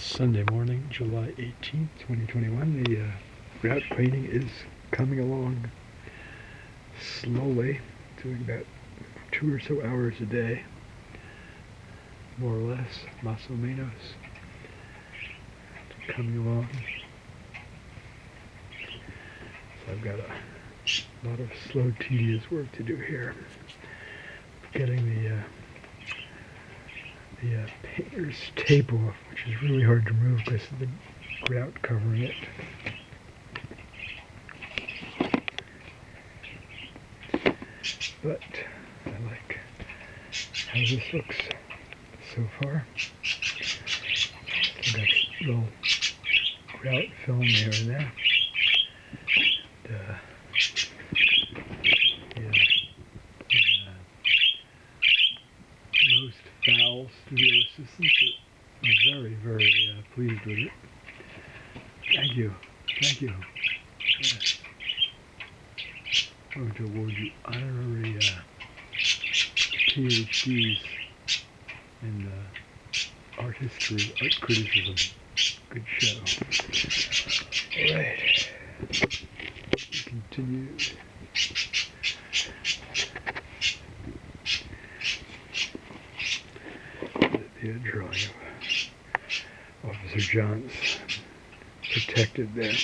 Sunday morning, July 18th, 2021. The grout cleaning is coming along slowly, doing about 2 or so hours a day, more or less, más o menos, coming along. So I've got a lot of slow, tedious work to do here. Getting the painter's tape off, which is really hard to remove because of the grout covering it. But I like how this looks so far. I've got a little grout film here and there. Most foul studio assistants are very, very pleased with it. Thank you. Thank you. Yes. I'm going to award you honorary PhDs in art history, art criticism. Good show. All right. Continue. The drawing of Officer John's protected there.